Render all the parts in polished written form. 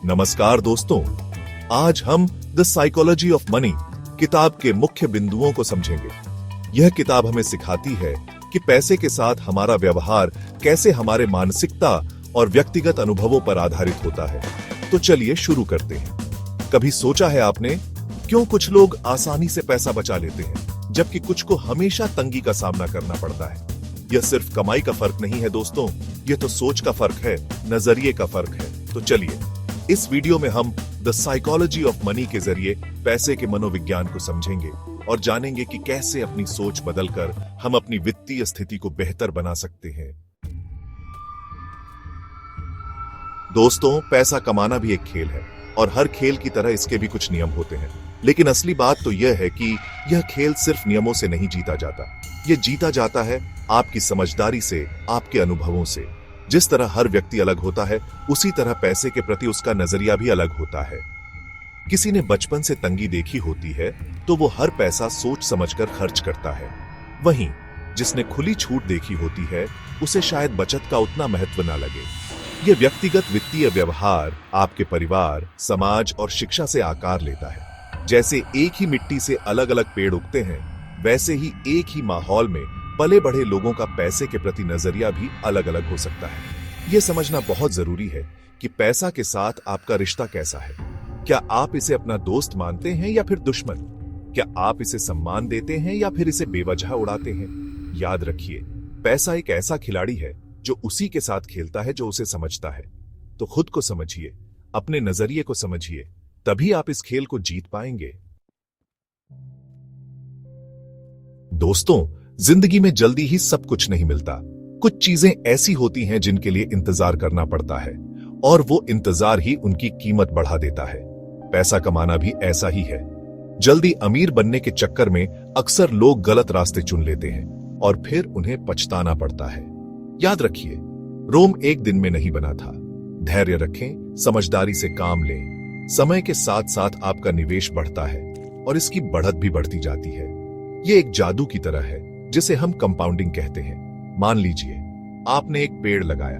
नमस्कार दोस्तों, आज हम द साइकोलॉजी ऑफ मनी किताब के मुख्य बिंदुओं को समझेंगे। यह किताब हमें सिखाती है कि पैसे के साथ हमारा व्यवहार कैसे हमारे मानसिकता और व्यक्तिगत अनुभवों पर आधारित होता है। तो चलिए शुरू करते हैं। कभी सोचा है आपने क्यों कुछ लोग आसानी से पैसा बचा लेते हैं जबकि कुछ को हमेशा तंगी का सामना करना पड़ता है? यह सिर्फ कमाई का फर्क नहीं है दोस्तों, यह तो सोच का फर्क है, नजरिए का फर्क है। तो चलिए इस वीडियो में हम द साइकोलॉजी ऑफ मनी के जरिए पैसे के मनोविज्ञान को समझेंगे और जानेंगे कि कैसे अपनी सोच बदलकर हम अपनी वित्तीय स्थिति को बेहतर बना सकते हैं। दोस्तों, पैसा कमाना भी एक खेल है और हर खेल की तरह इसके भी कुछ नियम होते हैं। लेकिन असली बात तो यह है कि यह खेल सिर्फ नियमों से नहीं जीता जाता। यह जीता जाता है आपकी समझदारी से, आपके अनुभवों से। जिस तरह हर व्यक्ति अलग होता है, उसी तरह पैसे के प्रति उसका नजरिया भी अलग होता है। किसी ने बचपन से तंगी देखी होती है तो वो हर पैसा सोच समझकर खर्च करता है। वहीं जिसने खुली छूट देखी होती है उसे शायद बचत का उतना महत्व न लगे। ये व्यक्तिगत वित्तीय व्यवहार आपके परिवार, समाज और शिक्षा से आकार लेता है। जैसे एक ही मिट्टी से अलग अलग पेड़ उगते हैं, वैसे ही एक ही माहौल में पले बढ़े लोगों का पैसे के प्रति नजरिया भी अलग अलग हो सकता है। यह समझना बहुत जरूरी है कि पैसा के साथ आपका रिश्ता कैसा है। क्या आप इसे अपना दोस्त मानते हैं या फिर दुश्मन? क्या आप इसे सम्मान देते हैं या फिर इसे बेवजह उड़ाते हैं? याद रखिए, पैसा एक ऐसा खिलाड़ी है जो उसी के साथ खेलता है जो उसे समझता है। तो खुद को समझिए, अपने नजरिए को समझिए, तभी आप इस खेल को जीत पाएंगे। दोस्तों, जिंदगी में जल्दी ही सब कुछ नहीं मिलता। कुछ चीजें ऐसी होती हैं जिनके लिए इंतजार करना पड़ता है और वो इंतजार ही उनकी कीमत बढ़ा देता है। पैसा कमाना भी ऐसा ही है। जल्दी अमीर बनने के चक्कर में अक्सर लोग गलत रास्ते चुन लेते हैं और फिर उन्हें पछताना पड़ता है। याद रखिए, रोम एक दिन में नहीं बना था। धैर्य रखें, समझदारी से काम लें। समय के साथ साथ आपका निवेश बढ़ता है और इसकी बढ़त भी बढ़ती जाती है। ये एक जादू की तरह है जिसे हम कंपाउंडिंग कहते हैं। मान लीजिए आपने एक पेड़ लगाया,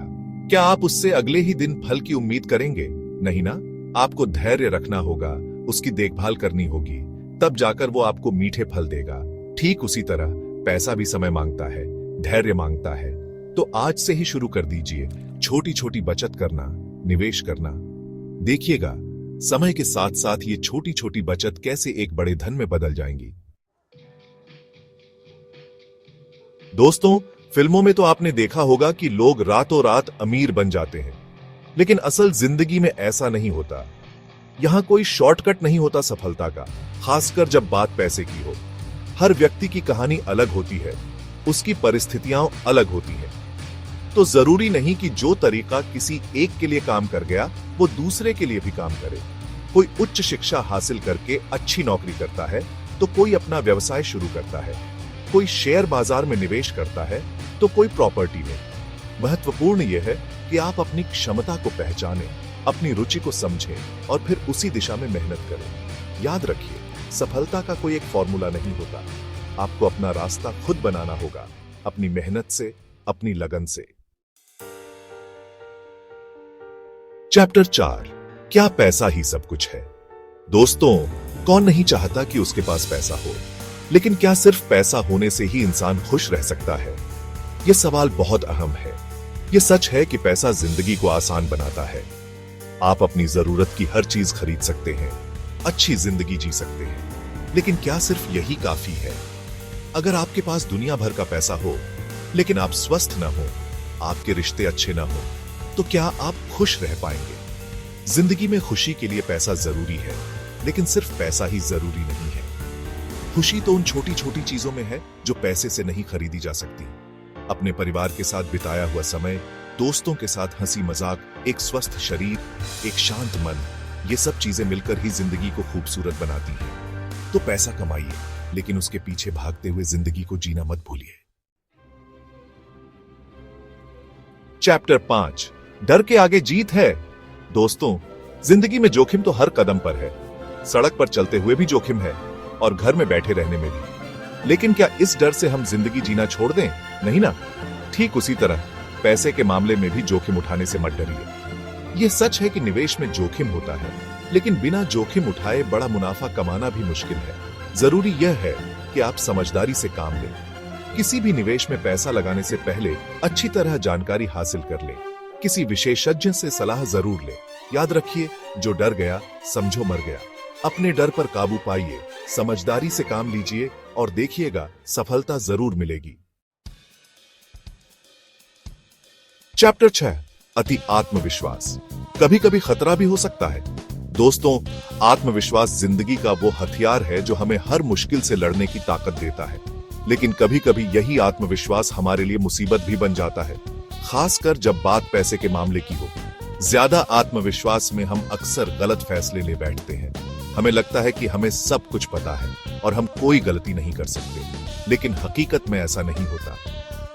क्या आप उससे अगले ही दिन फल की उम्मीद करेंगे? नहीं ना। आपको धैर्य रखना होगा, उसकी देखभाल करनी होगी, तब जाकर वो आपको मीठे फल देगा। ठीक उसी तरह पैसा भी समय मांगता है, धैर्य मांगता है। तो आज से ही शुरू कर दीजिए छोटी छोटी बचत करना, निवेश करना। देखिएगा समय के साथ साथ ये छोटी छोटी बचत कैसे एक बड़े धन में बदल जाएंगी। दोस्तों, फिल्मों में तो आपने देखा होगा कि लोग रातों रात अमीर बन जाते हैं, लेकिन असल जिंदगी में ऐसा नहीं होता। यहां कोई शॉर्टकट नहीं होता सफलता का, खासकर जब बात पैसे की हो। हर व्यक्ति की कहानी अलग होती है, उसकी परिस्थितियां अलग होती हैं। तो जरूरी नहीं कि जो तरीका किसी एक के लिए काम कर गया वो दूसरे के लिए भी काम करे। कोई उच्च शिक्षा हासिल करके अच्छी नौकरी करता है तो कोई अपना व्यवसाय शुरू करता है, कोई शेयर बाजार में निवेश करता है तो कोई प्रॉपर्टी में। महत्वपूर्ण यह है कि आप अपनी क्षमता को पहचानें, अपनी रुचि को समझें और फिर उसी दिशा में मेहनत करें। याद रखिए, सफलता का कोई एक फॉर्मूला नहीं होता। आपको अपना रास्ता खुद बनाना होगा, अपनी मेहनत से, अपनी लगन से। चैप्टर 4, क्या पैसा ही सब कुछ है? दोस्तों, कौन नहीं चाहता कि उसके पास पैसा हो, लेकिन क्या सिर्फ पैसा होने से ही इंसान खुश रह सकता है? यह सवाल बहुत अहम है। यह सच है कि पैसा जिंदगी को आसान बनाता है। आप अपनी जरूरत की हर चीज खरीद सकते हैं, अच्छी जिंदगी जी सकते हैं, लेकिन क्या सिर्फ यही काफी है? अगर आपके पास दुनिया भर का पैसा हो लेकिन आप स्वस्थ न हो, आपके रिश्ते अच्छे न हो, तो क्या आप खुश रह पाएंगे? जिंदगी में खुशी के लिए पैसा जरूरी है, लेकिन सिर्फ पैसा ही जरूरी नहीं है। खुशी तो उन छोटी छोटी चीजों में है जो पैसे से नहीं खरीदी जा सकती। अपने परिवार के साथ बिताया हुआ समय, दोस्तों के साथ हंसी मजाक, एक स्वस्थ शरीर, एक शांत मन, ये सब चीजें मिलकर ही जिंदगी को खूबसूरत बनाती हैं। तो पैसा कमाइए, लेकिन उसके पीछे भागते हुए जिंदगी को जीना मत भूलिए। चैप्टर 5, डर के आगे जीत है। दोस्तों, जिंदगी में जोखिम तो हर कदम पर है। सड़क पर चलते हुए भी जोखिम है और घर में बैठे रहने में भी। लेकिन क्या इस डर से हम जिंदगी जीना छोड़ दें? नहीं ना। ठीक उसी तरह पैसे के मामले में भी जोखिम उठाने से मत डरिए। यह सच है कि निवेश में जोखिम होता है, लेकिन बिना जोखिम उठाए बड़ा मुनाफा कमाना भी मुश्किल है। जरूरी यह है कि आप समझदारी से काम लें। किसी भी निवेश में पैसा लगाने से पहले अच्छी तरह जानकारी हासिल कर लें। किसी विशेषज्ञ से सलाह जरूर लें। याद रखिए, जो डर गया समझो मर गया। अपने डर पर काबू पाइए, समझदारी से काम लीजिए और देखिएगा सफलता जरूर मिलेगी। चैप्टर 6, अति आत्मविश्वास। कभी कभी खतरा भी हो सकता है। दोस्तों, आत्मविश्वास जिंदगी का वो हथियार है जो हमें हर मुश्किल से लड़ने की ताकत देता है। लेकिन कभी कभी यही आत्मविश्वास हमारे लिए मुसीबत भी बन जाता है, खासकर जब बात पैसे के मामले की हो। ज्यादा आत्मविश्वास में हम अक्सर गलत फैसले ले बैठते हैं। हमें लगता है कि हमें सब कुछ पता है और हम कोई गलती नहीं कर सकते, लेकिन हकीकत में ऐसा नहीं होता।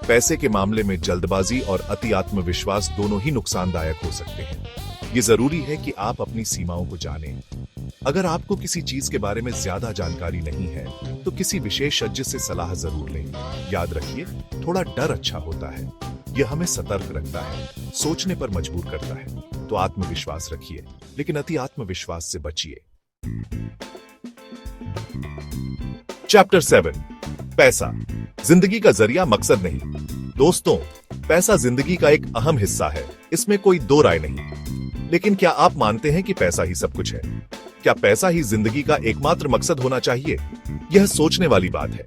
पैसे के मामले में जल्दबाजी और अति आत्मविश्वास दोनों ही नुकसानदायक हो सकते हैं। ये जरूरी है कि आप अपनी सीमाओं को जानें। अगर आपको किसी चीज के बारे में ज्यादा जानकारी नहीं है, तो किसी विशेषज्ञ से सलाह जरूर लें। याद रखिए, थोड़ा डर अच्छा होता है। यह हमें सतर्क रखता है, सोचने पर मजबूर करता है। तो आत्मविश्वास रखिए, लेकिन अति आत्मविश्वास से बचिए। चैप्टर 7, पैसा जिंदगी का जरिया मकसद नहीं। दोस्तों, पैसा जिंदगी का एक अहम हिस्सा है, इसमें कोई दो राय नहीं। लेकिन क्या आप मानते हैं कि पैसा ही सब कुछ है? क्या पैसा ही जिंदगी का एकमात्र मकसद होना चाहिए? यह सोचने वाली बात है।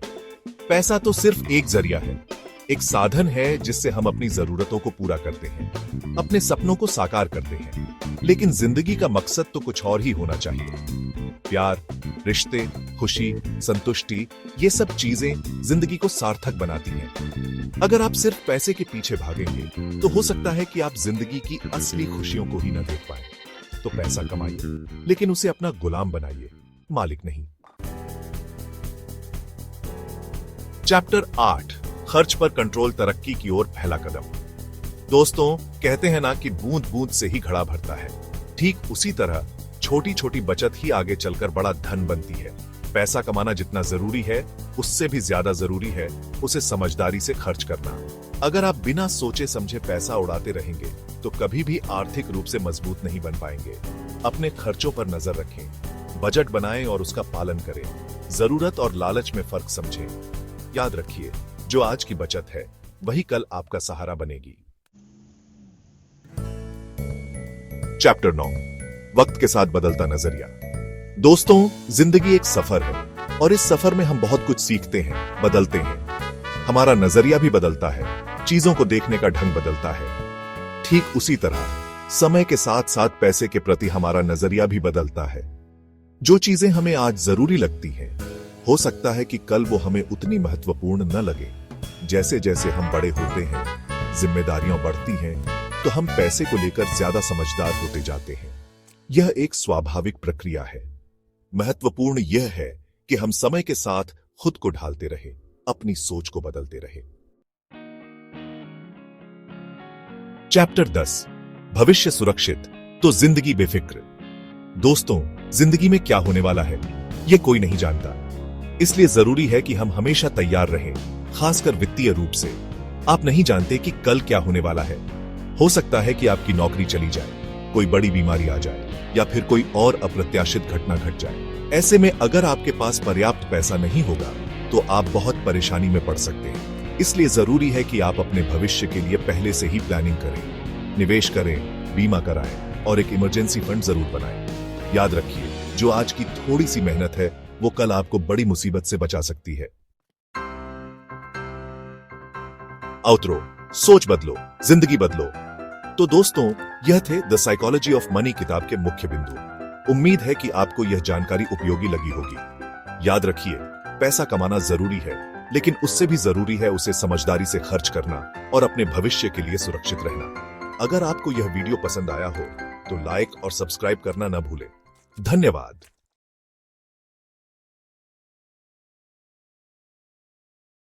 पैसा तो सिर्फ एक जरिया है, एक साधन है जिससे हम अपनी जरूरतों को पूरा करते हैं, अपने सपनों को साकार करते हैं। लेकिन जिंदगी का मकसद तो कुछ और ही होना चाहिए। प्यार, रिश्ते, खुशी, संतुष्टि, ये सब चीजें जिंदगी को सार्थक बनाती हैं। अगर आप सिर्फ पैसे के पीछे भागेंगे, तो हो सकता है कि आप जिंदगी की असली खुशियों को ही न देख पाए। तो पैसा कमाइए, लेकिन उसे अपना गुलाम बनाइए, मालिक नहीं। चैप्टर 8, खर्च पर कंट्रोल, तरक्की की ओर पहला कदम। दोस्तों, कहते हैं ना कि बूंद बूंद से ही घड़ा भरता है। ठीक उसी तरह छोटी छोटी बचत ही आगे चलकर बड़ा धन बनती है। पैसा कमाना जितना जरूरी है, उससे भी ज्यादा जरूरी है उसे समझदारी से खर्च करना। अगर आप बिना सोचे समझे पैसा उड़ाते रहेंगे, तो कभी भी आर्थिक रूप से मजबूत नहीं बन पाएंगे। अपने खर्चों पर नजर रखें, बजट बनाएं और उसका पालन करें। जरूरत और लालच में फर्क समझें। याद रखिए, जो आज की बचत है, वही कल आपका सहारा बनेगी। चैप्टर 9, वक्त के साथ बदलता नजरिया। दोस्तों, जिंदगी एक सफर है और इस सफर में हम बहुत कुछ सीखते हैं, बदलते हैं। हमारा नजरिया भी बदलता है, चीजों को देखने का ढंग बदलता है। ठीक उसी तरह समय के साथ साथ पैसे के प्रति हमारा नजरिया भी बदलता है। जो चीजें हमें आज जरूरी लगती हैं, हो सकता है कि कल वो हमें उतनी महत्वपूर्ण न लगे। जैसे जैसे हम बड़े होते हैं, जिम्मेदारियां बढ़ती हैं, तो हम पैसे को लेकर ज्यादा समझदार होते जाते हैं। यह एक स्वाभाविक प्रक्रिया है। महत्वपूर्ण यह है कि हम समय के साथ खुद को ढालते रहे, अपनी सोच को बदलते रहे। चैप्टर 10, भविष्य सुरक्षित तो जिंदगी बेफिक्र। दोस्तों, जिंदगी में क्या होने वाला है, यह कोई नहीं जानता। इसलिए जरूरी है कि हम हमेशा तैयार रहें, खासकर वित्तीय रूप से। आप नहीं जानते कि कल क्या होने वाला है। हो सकता है कि आपकी नौकरी चली जाए, कोई बड़ी बीमारी आ जाए, या फिर कोई और अप्रत्याशित घटना घट जाए। ऐसे में अगर आपके पास पर्याप्त पैसा नहीं होगा, तो आप बहुत परेशानी में पड़ सकते हैं। इसलिए जरूरी है कि आप अपने भविष्य के लिए पहले से ही प्लानिंग करें, निवेश करें, बीमा कराएं और एक इमरजेंसी फंड जरूर बनाएं। याद रखिए, जो आज की थोड़ी सी मेहनत है, वो कल आपको बड़ी मुसीबत से बचा सकती है। आउटरो, सोच बदलो, जिंदगी बदलो। तो दोस्तों, यह थे द साइकोलॉजी ऑफ मनी किताब के मुख्य बिंदु। उम्मीद है कि आपको यह जानकारी उपयोगी लगी होगी। याद रखिए, पैसा कमाना जरूरी है, लेकिन उससे भी जरूरी है उसे समझदारी से खर्च करना और अपने भविष्य के लिए सुरक्षित रहना। अगर आपको यह वीडियो पसंद आया हो, तो लाइक और सब्सक्राइब करना न भूलें। धन्यवाद।